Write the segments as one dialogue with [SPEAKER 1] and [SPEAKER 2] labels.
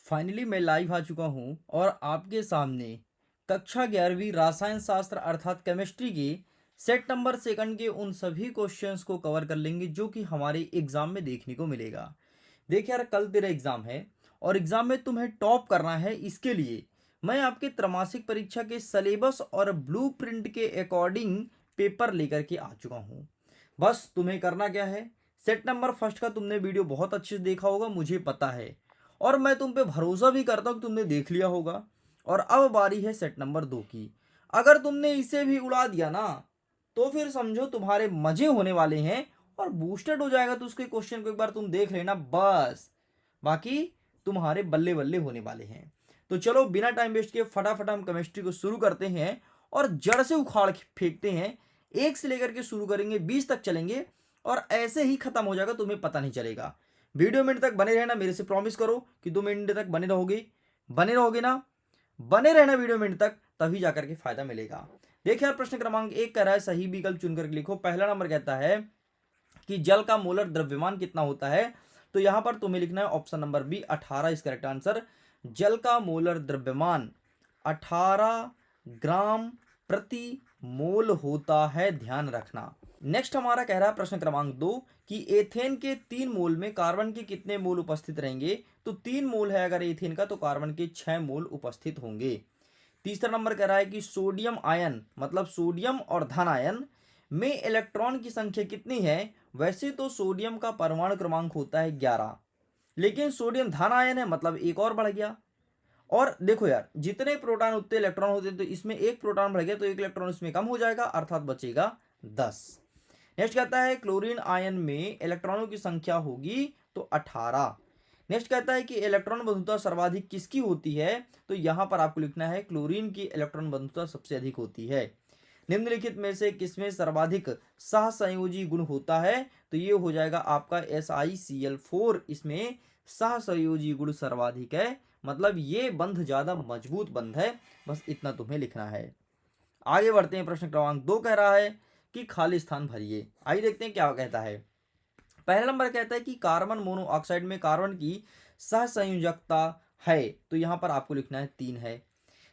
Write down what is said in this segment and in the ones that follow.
[SPEAKER 1] Finally मैं live आ चुका हूँ और आपके सामने कक्षा 11वीं रसायन शास्त्र अर्थात केमिस्ट्री के सेट नंबर सेकंड के उन सभी क्वेश्चंस को कवर कर लेंगे जो कि हमारे एग्जाम में देखने को मिलेगा। देख यार, कल तेरा एग्जाम है और एग्जाम में तुम्हें टॉप करना है। इसके लिए मैं आपके त्रैमासिक परीक्षा के सिलेबस और ब्लूप्रिंट के अकॉर्डिंग पेपर लेकर के आ चुका हूँ। बस तुम्हें करना क्या है, सेट नंबर फर्स्ट का तुमने वीडियो बहुत अच्छे से देखा होगा, मुझे पता है, और मैं तुम पे भरोसा भी करता हूँ कि तुमने देख लिया होगा। और अब बारी है सेट नंबर 2 की। अगर तुमने इसे भी उड़ा दिया ना, तो फिर समझो तुम्हारे मजे होने वाले हैं और बूस्टेड हो जाएगा। तो उसके क्वेश्चन को एक बार तुम देख लेना बस, बाकी तुम्हारे बल्ले बल्ले होने वाले हैं। तो चलो बिना टाइम वेस्ट किए फटाफट हम केमिस्ट्री को शुरू करते हैं और जड़ से उखाड़ फेंकते हैं। एक से लेकर के शुरू करेंगे, 20 तक चलेंगे और ऐसे ही खत्म हो जाएगा, तुम्हें पता नहीं चलेगा। वीडियो मिनट तक बने रहना, मेरे से प्रॉमिस करो कि 2 मिनट तक बने रहोगे ना, बने रहना वीडियो मिनट तक, तभी जाकर के फायदा मिलेगा। देखिए यार, प्रश्न क्रमांक 1 कह रहा है सही विकल्प चुनकर लिखो। पहला नंबर कहता है कि जल का मोलर द्रव्यमान कितना होता है। तो यहां पर तुम्हें लिखना है ऑप्शन नंबर बी 18 इस करेक्ट आंसर। जल का मोलर द्रव्यमान 18 ग्राम प्रति मोल होता है, ध्यान रखना। नेक्स्ट हमारा कह रहा है प्रश्न क्रमांक 2 कि एथेन के 3 मोल में कार्बन के कितने मोल उपस्थित रहेंगे। तो 3 मोल है अगर एथेन का, तो कार्बन के 6 मोल उपस्थित होंगे। तीसरा नंबर कह रहा है कि सोडियम आयन मतलब सोडियम और धन आयन में इलेक्ट्रॉन की संख्या कितनी है। वैसे तो सोडियम का परमाणु क्रमांक होता है 11, लेकिन सोडियम धन आयन है मतलब एक और बढ़ गया। और देखो यार, जितने प्रोटॉन उतने इलेक्ट्रॉन होते हैं, तो इसमें एक प्रोटॉन बढ़ गया तो एक इलेक्ट्रॉन इसमें कम हो जाएगा, अर्थात बचेगा 10। नेक्स्ट कहता है क्लोरीन आयन में इलेक्ट्रॉनों की संख्या होगी तो 18। नेक्स्ट कहता है कि इलेक्ट्रॉन बंधुता सर्वाधिक किसकी होती है। तो यहां पर आपको लिखना है क्लोरीन की इलेक्ट्रॉन बंधुता सबसे अधिक होती है। निम्नलिखित में से किसमें सर्वाधिक सहसंयोजी गुण होता है। तो ये हो जाएगा आपका SiCl4, इसमें सहसंयोजी गुण सर्वाधिक है, मतलब ये बंध ज्यादा मजबूत बंध है। बस इतना तुम्हें लिखना है। आगे बढ़ते हैं, प्रश्न क्रमांक 2 कह रहा है कि खाली स्थान भरिए। आइए देखते हैं क्या कहता है। पहला नंबर कहता है कि कार्बन मोनोऑक्साइड में कार्बन की सहसंयोजकता है। तो यहां पर आपको लिखना है 3 है।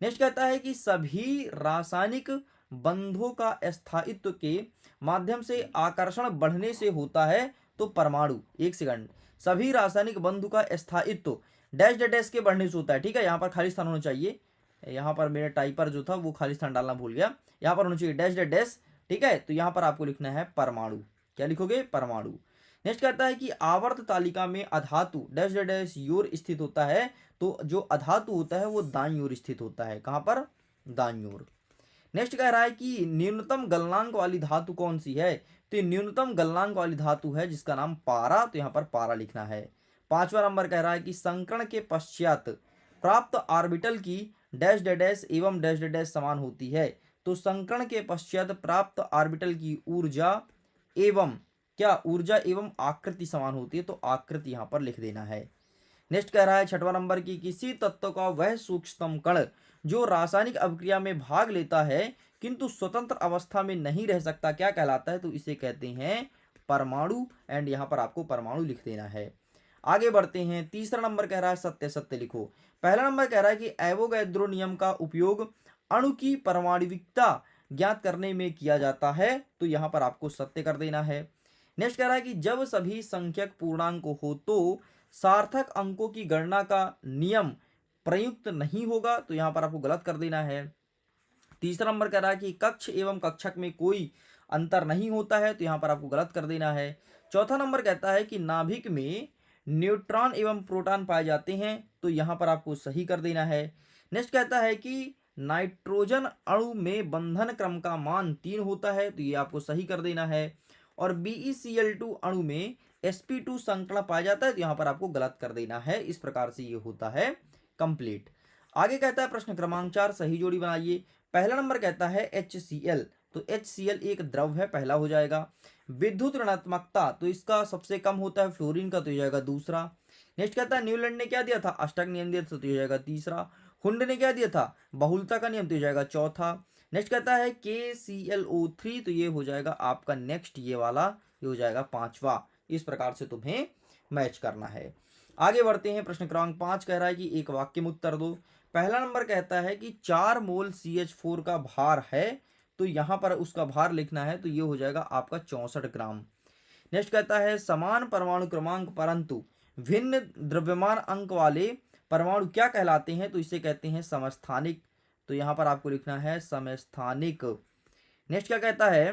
[SPEAKER 1] नेक्स्ट कहता है कि सभी रासायनिक बंधों का स्थायित्व के माध्यम से आकर्षण बढ़ने से होता है। तो परमाणु, एक सेकंड, सभी रासायनिक बंधु का स्थायित्व डैश डैश के बढ़ने से होता है। ठीक है, यहां पर खाली स्थान होना चाहिए। यहां पर मेरा टाइपर जो था वो खाली स्थान डालना भूल गया, यहां पर होना चाहिए डैश डैश। ठीक है, तो यहां पर आपको लिखना है परमाणु। क्या लिखोगे, परमाणु। नेक्स्ट कहता है कि आवर्त तालिका में अधातु डैश डैश योर स्थित होता है। तो जो अधातु होता है वो दाईं ओर स्थित होता है, कहां पर, दाईं ओर। नेक्स्ट कह रहा है कि न्यूनतम गलनांक वाली धातु कौन सी है। तो ये न्यूनतम गलनांक वाली धातु है जिसका नाम पारा, तो यहां पर पारा लिखना है। पांचवा नंबर कह रहा है कि संकरण के पश्चात प्राप्त ऑर्बिटल की डैश डैश एवं डैश डैश समान होती है। तो संकरण के पश्चात प्राप्त ऑर्बिटल की ऊर्जा एवं क्या, ऊर्जा एवं आकृति समान होती है, तो आकृति यहां पर लिख देना है। नेक्स्ट कह रहा है छठवां नंबर की किसी तत्व का वह सूक्ष्मतम कण जो रासायनिक अभिक्रिया में भाग लेता है किंतु स्वतंत्र अवस्था में नहीं रह सकता, क्या कहलाता है। तो इसे कहते हैं परमाणु, एंड यहां पर आपको परमाणु लिख देना है। आगे बढ़ते हैं, तीसरा नंबर कह रहा है सत्य सत्य लिखो। पहला नंबर कह रहा है कि एवोगैड्रो नियम का उपयोग अणु की परमाणविकता ज्ञात करने में किया जाता है। तो यहां पर आपको सत्य कर देना है। नेक्स्ट कह रहा है कि जब सभी संख्यक पूर्णांक हो तो सार्थक अंकों की गणना का नियम प्रयुक्त नहीं होगा। तो यहां पर आपको गलत कर देना है। तीसरा नंबर कह रहा है कि कक्ष एवं कक्षक में कोई अंतर नहीं होता है। तो यहां पर आपको गलत कर देना है। चौथा नंबर कहता है कि नाभिक में न्यूट्रॉन एवं प्रोटॉन पाए जाते हैं। तो यहां पर आपको सही कर देना है। नेक्स्ट कहता है कि नाइट्रोजन अणु में बंधन क्रम का मान 3 होता है। तो ये आपको सही कर देना है। और BeCl2 अणु में sp2 संकरण पाया जाता है। तो यहां पर आपको गलत कर देना है। इस प्रकार से ये होता है कंप्लीट। आगे कहता है प्रश्न क्रमांक 4 सही जोड़ी बनाइए। पहला नंबर कहता है HCl। तो HCl एक द्रव है, पहला हो जाएगा। विद्युत ऋणात्मकता तो इसका सबसे कम होता है फ्लोरीन का, तो हो जाएगा दूसरा। नेक्स्ट कहता है न्यूलैंड ने क्या दिया था, अष्टक नियम दिया था, तो हो जाएगा तीसरा। हुंड ने क्या दिया था, बहुलता का नियम, तो हो जाएगा चौथा। नेक्स्ट कहता है KClO3, तो ये हो जाएगा आपका नेक्स्ट ये वाला, ये हो जाएगा पांचवा। इस प्रकार से तुम्हें मैच करना है। आगे बढ़ते हैं, प्रश्न क्रमांक 5 कह रहा है कि एक वाक्य में उत्तर दो। पहला नंबर कहता है कि 4 मोल CH4 का भार है, तो यहां पर उसका भार लिखना है, तो ये हो जाएगा आपका 64 ग्राम। नेक्स्ट कहता है समान परमाणु क्रमांक परंतु भिन्न द्रव्यमान अंक वाले परमाणु क्या कहलाते हैं, तो इसे कहते हैं समस्थानिक। तो यहां पर आपको लिखना है समस्थानिक। नेक्स्ट क्या कहता है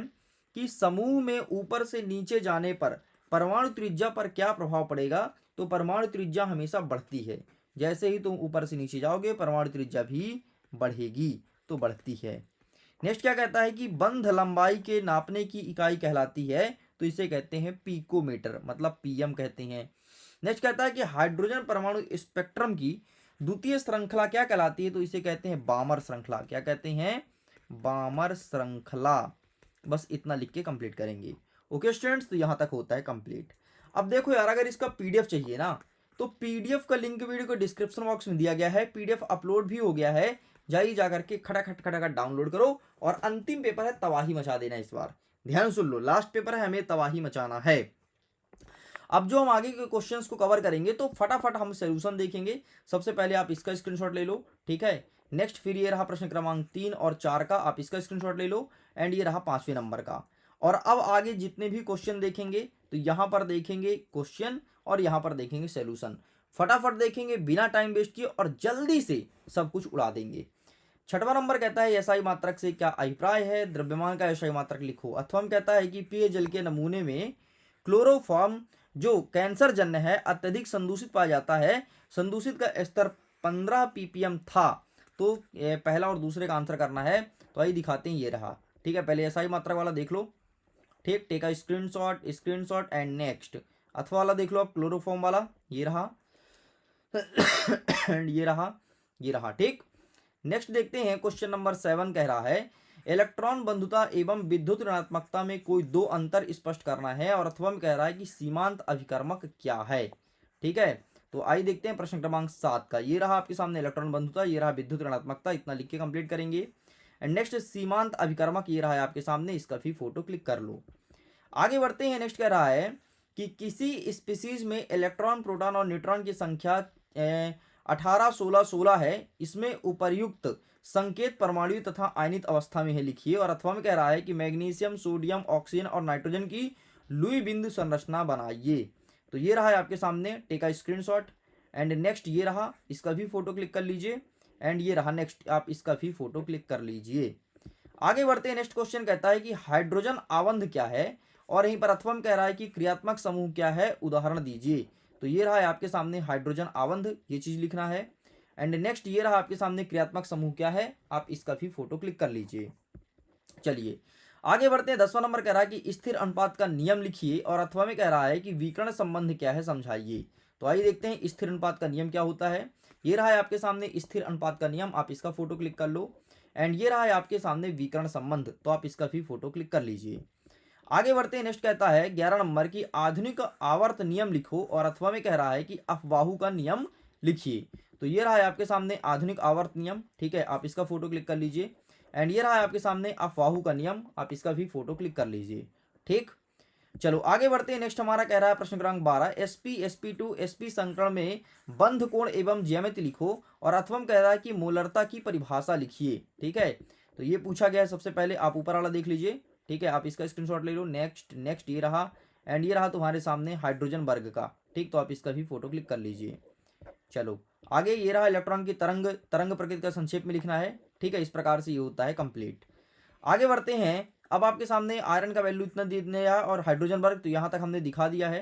[SPEAKER 1] कि समूह में ऊपर से नीचे जाने पर परमाणु त्रिज्या पर क्या प्रभाव पड़ेगा, तो परमाणु त्रिज्या हमेशा बढ़ती है। जैसे ही तुम ऊपर से नीचे जाओगे परमाणु त्रिज्या भी बढ़ेगी, तो बढ़ती है। नेक्स्ट क्या कहता है कि बंध लंबाई के नापने की इकाई कहलाती है, तो इसे कहते हैं पिकोमीटर, मतलब पीएम कहते हैं। नेक्स्ट कहता है कि हाइड्रोजन परमाणु स्पेक्ट्रम की द्वितीय श्रृंखला क्या कहलाती है, तो इसे कहते हैं बामर श्रृंखला। क्या कहते हैं? बामर श्रृंखला। बस इतना लिख के कंप्लीट करेंगे। ओके स्टूडेंट्स, तो यहां तक होता है कंप्लीट। अब देखो यार, अगर इसका पीडीएफ चाहिए ना, तो पीडीएफ का लिंक वीडियो को डिस्क्रिप्शन बॉक्स में दिया गया है, पीडीएफ अपलोड भी हो गया है। जाइए जा करके खटाखट खटाखट डाउनलोड करो। और अंतिम पेपर है, तबाही मचा देना इस बार। ध्यान सुन लो, लास्ट पेपर है, हमें तबाही मचाना है। अब जो हम आगे के क्वेश्चंस को कवर करेंगे, तो फटाफट हम सोल्यूशन देखेंगे। सबसे पहले आप इसका स्क्रीनशॉट ले लो, ठीक है। नेक्स्ट फिर ये रहा प्रश्न क्रमांक 3 और 4 का, आप इसका स्क्रीनशॉट ले लो। एंड ये रहा 5वें नंबर का। और अब आगे जितने भी क्वेश्चन देखेंगे, तो यहां पर देखेंगे क्वेश्चन और यहां पर देखेंगे सोल्यूशन। फटाफट देखेंगे बिना टाइम वेस्ट किए और जल्दी से सब कुछ उड़ा देंगे। 6वां नंबर कहता है एसआई मात्रक से क्या अभिप्राय है, द्रव्यमान का एसआई मात्रक लिखो। अथवा कहता है कि पेय जल के नमूने में क्लोरोफॉर्म जो कैंसर जन्य है अत्यधिक संदूषित पाया जाता है, संदूषित का स्तर 15 ppm था। तो पहला और दूसरे का आंसर करना है। तो आइए दिखाते हैं, ये रहा, ठीक है। पहले एसआई मात्रक वाला देख लो, ठीक, take a screenshot and next. अथवा वाला देख लो आप, क्लोरोफॉर्म वाला, ये रहा एंड ये रहा, ठीक। नेक्स्ट देखते हैं, क्वेश्चन नंबर 7 कह रहा है इलेक्ट्रॉन बंधुता एवं विद्युत ऋणात्मकता में कोई दो अंतर स्पष्ट करना है। और अथवा में कह रहा है कि सीमांत अभिकर्मक क्या है, ठीक है। तो आइए देखते हैं प्रश्न क्रमांक 7 का। ये रहा आपके सामने इलेक्ट्रॉन बंधुता, ये रहा विद्युत ऋणात्मकता, इतना लिख के कंप्लीट करेंगे। एंड नेक्स्ट सीमांत अभिकर्मक, ये रहा है आपके सामने, इसका भी फोटो क्लिक कर लो। आगे बढ़ते हैं। नेक्स्ट कह रहा है कि किसी स्पीसीज में इलेक्ट्रॉन प्रोटॉन और न्यूट्रॉन की संख्या 18 16 16 है, इसमें उपर्युक्त संकेत परमाणु तथा आयनित अवस्था में है, लिखिए। और अथवा में कह रहा है कि मैग्नीशियम सोडियम ऑक्सीजन और नाइट्रोजन की लुई बिंदु संरचना बनाइए। तो ये रहा है आपके सामने, take a screenshot. And next ये रहा, इसका भी फोटो क्लिक कर लीजिए। एंड ये रहा नेक्स्ट, आप इसका भी फोटो क्लिक कर लीजिए। आगे बढ़ते हैं। नेक्स्ट क्वेश्चन कहता है कि हाइड्रोजन आबंध क्या है, और यहीं पर अथवा में कह रहा है कि क्रियात्मक समूह क्या है, उदाहरण दीजिए। तो ये रहा है आपके सामने हाइड्रोजन आबंध, ये चीज लिखना है। एंड नेक्स्ट ये रहा आपके सामने क्रियात्मक समूह क्या है, आप इसका भी फोटो क्लिक कर लीजिए। चलिए आगे बढ़ते हैं। 10वां नंबर कह रहा है कि स्थिर अनुपात का नियम लिखिए। और अथवा में कह रहा है कि विकर्ण संबंध क्या है, समझाइए। तो आइए देखते हैं स्थिर अनुपात का नियम क्या होता है। ये रहा है आपके सामने स्थिर अनुपात का नियम, आप इसका फोटो क्लिक कर लो। एंड ये रहा है आपके सामने विकर्ण संबंध, तो आप इसका भी फोटो क्लिक कर लीजिए। आगे बढ़ते हैं। नेक्स्ट कहता है 11 नंबर की आधुनिक आवर्त नियम लिखो। और अथवा में कह रहा है कि अफबाहु का नियम लिखिए। तो ये रहा है आपके सामने आधुनिक आवर्त नियम, ठीक है, आप इसका फोटो क्लिक कर लीजिए। एंड ये रहा है आपके सामने अफबाहु का नियम, आप इसका भी फोटो क्लिक कर लीजिए, ठीक। चलो आगे बढ़ते हैं। नेक्स्ट हमारा कह रहा है प्रश्न क्रमांक 12 sp sp संकरण में बंध कोण एवं ज्यामिति लिखो। और अथवा में कह रहा है कि मोलरता की परिभाषा लिखिए, ठीक है। तो ये पूछा गया है। सबसे पहले आप ऊपर वाला देख लीजिए, ठीक है, आप इसका स्क्रीनशॉट ले लो। नेक्स्ट ये रहा। एंड ये रहा तुम्हारे सामने हाइड्रोजन वर्ग का, ठीक, तो आप इसका भी फोटो क्लिक कर लीजिए। चलो आगे ये रहा इलेक्ट्रॉन की तरंग प्रकृति का संक्षेप में लिखना है, ठीक है। इस प्रकार से ये होता है कंप्लीट। आगे बढ़ते हैं। अब आपके सामने आयरन का वैल्यू इतना दे दिया और हाइड्रोजन वर्ग तो यहाँ तक हमने दिखा दिया है,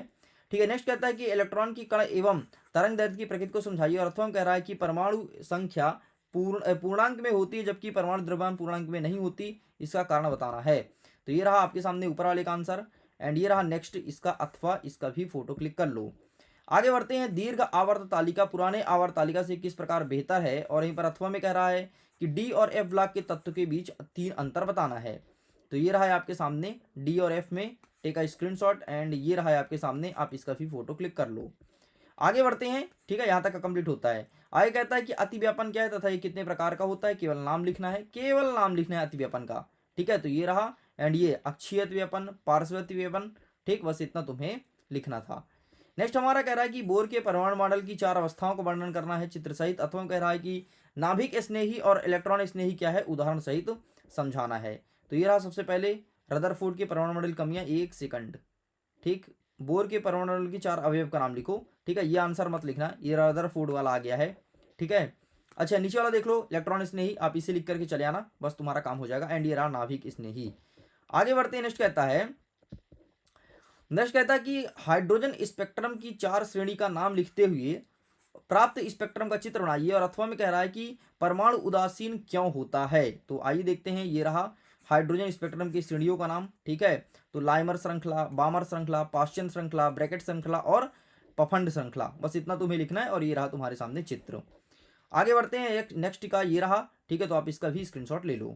[SPEAKER 1] ठीक है। नेक्स्ट कहता है कि इलेक्ट्रॉन की कण एवं तरंग दैर्ध्य की प्रकृति को समझाइए। और अथवा कह रहा है कि परमाणु संख्या पूर्णांक में होती है जबकि परमाणु द्रव्यमान पूर्णांक में नहीं होती, इसका कारण बताना है। तो ये रहा आपके सामने ऊपर वाले का आंसर। एंड ये रहा नेक्स्ट इसका अथवा, इसका भी फोटो क्लिक कर लो। आगे बढ़ते हैं। दीर्घ आवर्त तालिका पुराने आवर्त तालिका से किस प्रकार बेहतर है। और यहीं पर अथवा में कह रहा है कि डी और एफ ब्लॉक के तत्व के बीच 3 अंतर बताना है। तो ये रहा है आपके सामने डी और एफ में, टेक अ स्क्रीनशॉट। एंड ये रहा है आपके सामने, आप इसका भी फोटो क्लिक कर लो। आगे बढ़ते हैं, ठीक है, यहाँ तक का कंप्लीट होता है। आगे कहता है कि अतिव्यापन क्या है तथा ये कितने प्रकार का होता है, केवल नाम लिखना है, केवल नाम लिखना है अतिव्यापन का, ठीक है। तो ये रहा। एंड ये अक्षीय अतिव्यापन, पार्श्व अतिव्यापन, ठीक, बस इतना तुम्हें लिखना था। नेक्स्ट हमारा कह रहा है कि बोर के परमाणु मॉडल की 4 अवस्थाओं का वर्णन करना है चित्र सहित, अथवा कह रहा है कि नाभिक स्नेही और इलेक्ट्रॉन स्नेही क्या है उदाहरण सहित समझाना है। तो ये रहा सबसे पहले रदरफोर्ड के परमाणु मॉडल कमियां, 1 सेकंड। ठीक, बोर के परमाणु मॉडल की 4 अवयव का नाम लिखो। ठीक है, ये आंसर मत लिखना, ये रदरफोर्ड वाला आ गया है। ठीक है, अच्छा नीचे वाला देख लो, इलेक्ट्रॉन स्नेही, आप इसे लिख करके चले आना, बस तुम्हारा काम हो जाएगा। एंड ये रहा नाभिक स्नेही। आगे बढ़ते हैं, नेक्स्ट कहता है कि हाइड्रोजन स्पेक्ट्रम की 4 श्रेणी का नाम लिखते हुए प्राप्त स्पेक्ट्रम का चित्र बनाइए, और अथवा में कह रहा है कि परमाणु उदासीन क्यों होता है। तो आइए देखते हैं, ये रहा हाइड्रोजन स्पेक्ट्रम की श्रेणियों का नाम। ठीक है, तो लाइमर श्रृंखला, बामर श्रृंखला, पाश्चियन श्रृंखला, ब्रैकेट श्रृंखला और पफंड श्रृंखला, बस इतना तुम्हें लिखना है। और ये रहा तुम्हारे सामने चित्र। आगे बढ़ते हैं, एक नेक्स्ट का ये रहा। ठीक है, तो आप इसका भी स्क्रीनशॉट ले लो।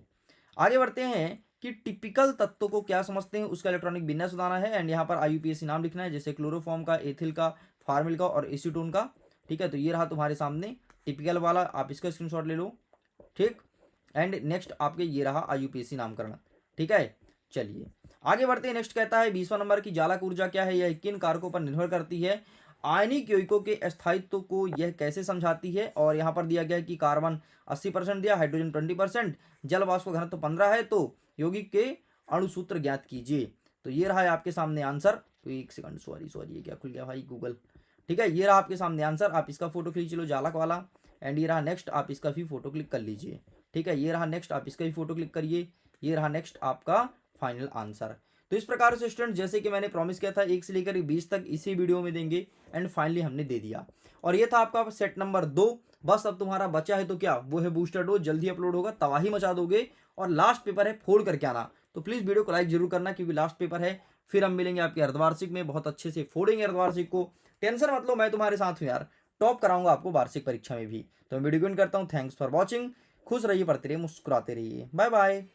[SPEAKER 1] आगे बढ़ते हैं कि टिपिकल तत्व को क्या समझते हैं, उसका इलेक्ट्रॉनिक विन्यास बताना है। एंड यहाँ पर आईयूपीएसी नाम लिखना है, जैसे क्लोरोफॉर्म का, एथिल का, फार्मिल का और एसीटोन का। ठीक है, तो ये रहा तुम्हारे सामने टिपिकल वाला, आप इसका स्क्रीनशॉट ले लो। ठीक, एंड नेक्स्ट आपके ये रहा आईयूपीएसी नामकरण। ठीक है, चलिए आगे बढ़ते हैं। नेक्स्ट कहता है 20वां नंबर की जालक ऊर्जा क्या है, यह किन कारकों पर निर्भर करती है, आयनिक यौगिकों के स्थायित्व को यह कैसे समझाती है। और यहाँ पर दिया गया है कि कार्बन 80% दिया, हाइड्रोजन 20%, जल वाष्प घनत्व 15 है, तो यौगिक के अणुसूत्र ज्ञात कीजिए। तो ये रहा है आपके सामने आंसर। तो एक सेकंड, सॉरी ये क्या खुल गया भाई गूगल। ठीक है, ये रहा आपके सामने आंसर, आप इसका फोटो खींच लो जालक वाला। एंड ये रहा नेक्स्ट, आप इसका भी फोटो क्लिक कर लीजिए। ठीक है, ये रहा नेक्स्ट, आप इसका भी फोटो क्लिक करिए। ये रहा नेक्स्ट आपका फाइनल आंसर। तो इस प्रकार से स्टूडेंट, जैसे कि मैंने प्रॉमिस किया था 1 से लेकर 20 तक इसी वीडियो में देंगे, एंड फाइनली हमने दे दिया। और ये था आपका सेट नंबर 2। बस अब तुम्हारा बचा है तो क्या, वो है बूस्टर डोज, जल्दी अपलोड होगा, तबाही मचा दोगे। और लास्ट पेपर है, फोड़ करके आना। तो प्लीज वीडियो को लाइक जरूर करना, क्योंकि लास्ट पेपर है। फिर हम मिलेंगे आपके अर्धवार्षिक में, बहुत अच्छे से फोड़ेंगे अर्धवार्षिक को। टेंशन मत लो, मैं तुम्हारे साथ हूँ यार, टॉप कराऊंगा आपको वार्षिक परीक्षा में भी। तो मैं वीडियो करता हूँ। थैंक्स फॉर वॉचिंग, खुश रहिए, पढ़ते रहिए, मुस्कुराते रहिए, बाय बाय।